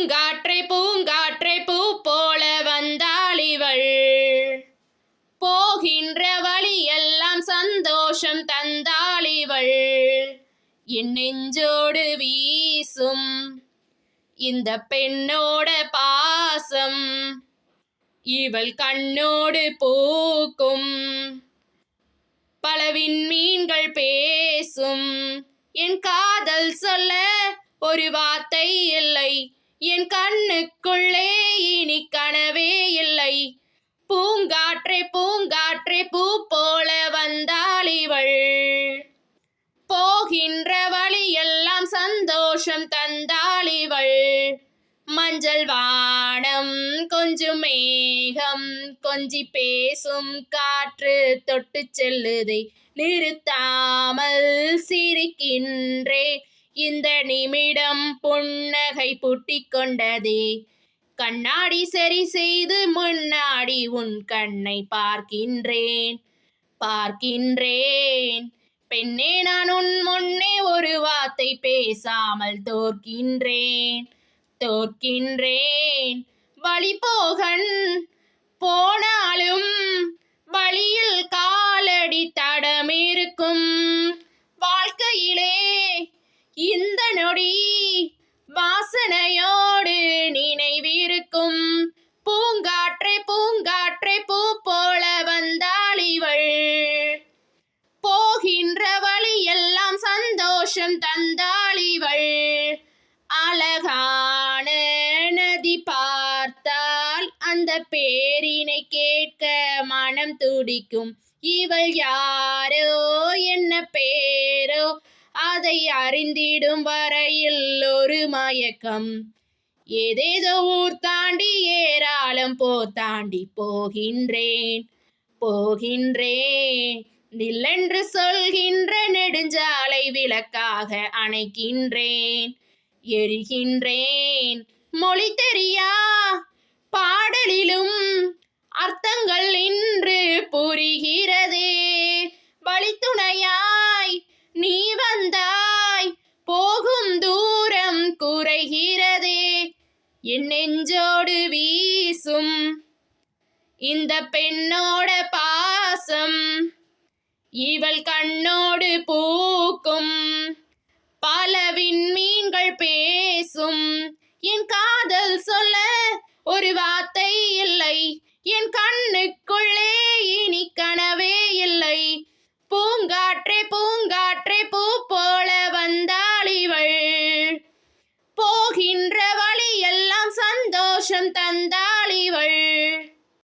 பூங்காற்றே பூங்காற்றே பூ போல வந்தாளிவள், போகின்ற வழியெல்லாம் சந்தோஷம் தந்தாளிவள். என் நெஞ்சோடு வீசும் இந்த பெண்ணோட பாசம், இவள் கண்ணோடு பூக்கும் பல விண்மீன்கள் பேசும். என் காதல் சொல்ல ஒரு வார்த்தை இல்லை, என் கண்ணுக்குள்ளே இனி கனவே இல்லை. பூங்காற்றே பூங்காற்றே பூ போல வந்தாளிவள், போகின்ற வழியெல்லாம் சந்தோஷம் தந்தாளிவள். மஞ்சள் வானம் கொஞ்சம் மேகம் கொஞ்சி பேசும் காற்று தொட்டு செல்லுதை, நிறுத்தாமல் சிரிக்கின்றே இந்த நிமிடம் புன்னகை பூட்டிக் கொண்டதே. கண்ணாடி சரி செய்து முன்னாடி உன் கண்ணை பார்க்கின்றேன் பார்க்கின்றேன். பெண்ணே நான் உன் முன்னே ஒரு வார்த்தை பேசாமல் தோற்கின்றேன் தோற்கின்றேன். வழி போகன் போனாலும் வழியில் காலடி தடம் இருக்கும். வாழ்க்கையிலே இந்த நொடி வாசனையோடு நினைவிருக்கும். பூங்காற்றே பூங்காற்றே பூ போல வந்தாளிவள், போகின்ற வழியெல்லாம் சந்தோஷம் தந்தாளிவள். அழகான நதி பார்த்தால் அந்த பேரினை கேட்க மனம் துடிக்கும். இவள் யாரோ என்ன பேரோ அதை அறிந்திடும் வரையில் ஒரு மயக்கம். ஏதேதோ ஊர் தாண்டி ஏராளம் போர் தாண்டி போகின்றேன் போகின்றேன். நில்லென்று சொல்கின்ற நெடுஞ்சாலை விளக்காக அணைக்கின்றேன் எரிகின்றேன். மொழி தெரியா பாடலிலும் அர்த்தங்கள் இன்று புரிகிறதே. வழித்துணையாய் நீ வந்தாய், போகும் தூரம் குறைகிறதே. என் நெஞ்சோடு வீசும் இந்த பெண்ணோட பாசம், இவள் கண்ணோடு பூக்கும் பல விண்மீன்கள் பேசும். என் காதல் சொல்ல ஒரு வார்த்தை இல்லை, என் கண்ணுக்குள்ளே இனி கனவே இல்லை. பூங்காற்றே பூங்காற்றே பூ போல வந்தாளிவள், போகின்ற வழியெல்லாம் சந்தோஷம் தந்தாளிவள்.